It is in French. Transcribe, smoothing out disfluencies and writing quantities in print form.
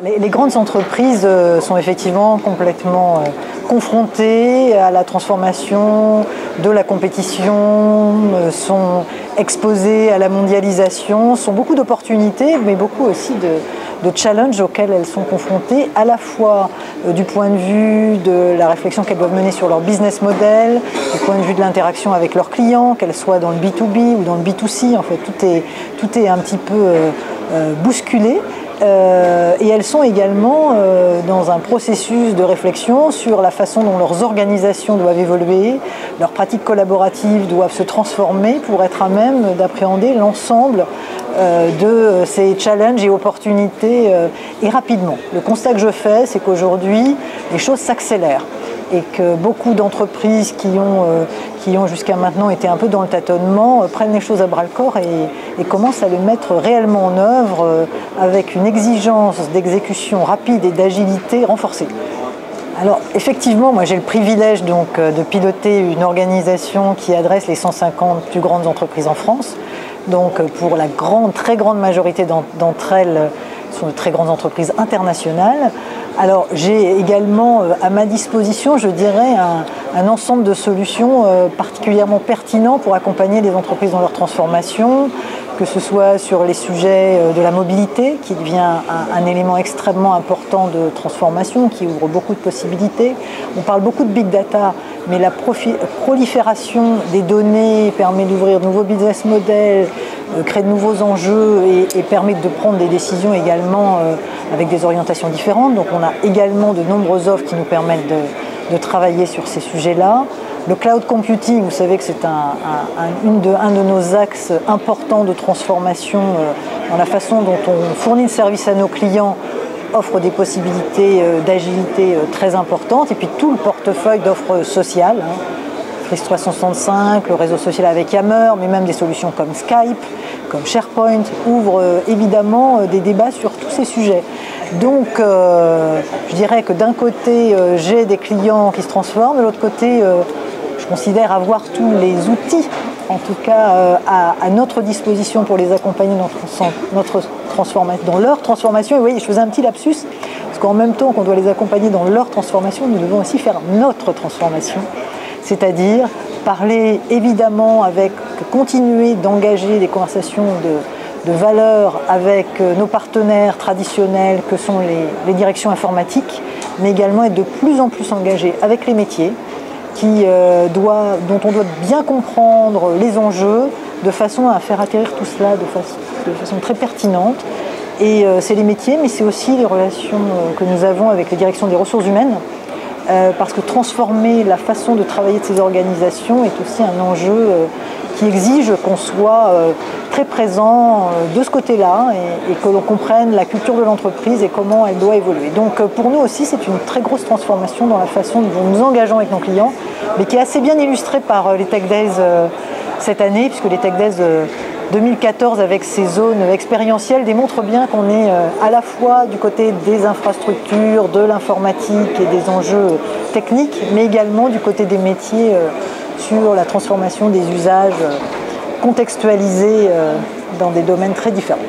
Les grandes entreprises sont effectivement complètement confrontées à la transformation de la compétition, sont exposées à la mondialisation, sont beaucoup d'opportunités, mais beaucoup aussi de challenges auxquels elles sont confrontées, à la fois du point de vue de la réflexion qu'elles doivent mener sur leur business model, du point de vue de l'interaction avec leurs clients, qu'elles soient dans le B2B ou dans le B2C, en fait, tout est un petit peu bousculé. Et elles sont également dans un processus de réflexion sur la façon dont leurs organisations doivent évoluer, leurs pratiques collaboratives doivent se transformer pour être à même d'appréhender l'ensemble de ces challenges et opportunités et rapidement. Le constat que je fais, c'est qu'aujourd'hui, les choses s'accélèrent et que beaucoup d'entreprises qui ont jusqu'à maintenant été un peu dans le tâtonnement prennent les choses à bras-le-corps et commencent à les mettre réellement en œuvre avec une exigence d'exécution rapide et d'agilité renforcée. Alors effectivement, moi j'ai le privilège donc de piloter une organisation qui adresse les 150 plus grandes entreprises en France. Donc pour la très grande majorité d'entre elles, sont de très grandes entreprises internationales. Alors j'ai également à ma disposition, je dirais, un ensemble de solutions particulièrement pertinents pour accompagner les entreprises dans leur transformation, que ce soit sur les sujets de la mobilité, qui devient un élément extrêmement important de transformation, qui ouvre beaucoup de possibilités. On parle beaucoup de big data, mais la prolifération des données permet d'ouvrir de nouveaux business models, créer de nouveaux enjeux et permet de prendre des décisions également avec des orientations différentes. Donc on a également de nombreuses offres qui nous permettent de travailler sur ces sujets-là. Le cloud computing, vous savez que c'est un de nos axes importants de transformation dans la façon dont on fournit le service à nos clients, offre des possibilités d'agilité très importantes. Et puis tout le portefeuille d'offres sociales, Office 365, le réseau social avec Yammer, mais même des solutions comme Skype, comme SharePoint, ouvrent évidemment des débats sur tous ces sujets. Donc je dirais que d'un côté, j'ai des clients qui se transforment, de l'autre côté, je considère avoir tous les outils, en tout cas à notre disposition pour les accompagner dans leur transformation. Et vous voyez, je faisais un petit lapsus, parce qu'en même temps qu'on doit les accompagner dans leur transformation, nous devons aussi faire notre transformation, c'est-à-dire parler évidemment continuer d'engager des conversations de valeur avec nos partenaires traditionnels que sont les directions informatiques, mais également être de plus en plus engagés avec les métiers, dont on doit bien comprendre les enjeux de façon à faire atterrir tout cela de façon très pertinente. Et c'est les métiers, mais c'est aussi les relations que nous avons avec les directions des ressources humaines, parce que transformer la façon de travailler de ces organisations est aussi un enjeu qui exige qu'on soit très présent de ce côté-là et que l'on comprenne la culture de l'entreprise et comment elle doit évoluer. Donc pour nous aussi, c'est une très grosse transformation dans la façon dont nous nous engageons avec nos clients, mais qui est assez bien illustrée par les Tech Days cette année, puisque les Tech Days 2014 avec ces zones expérientielles démontrent bien qu'on est à la fois du côté des infrastructures, de l'informatique et des enjeux techniques, mais également du côté des métiers sur la transformation des usages contextualisés dans des domaines très différents.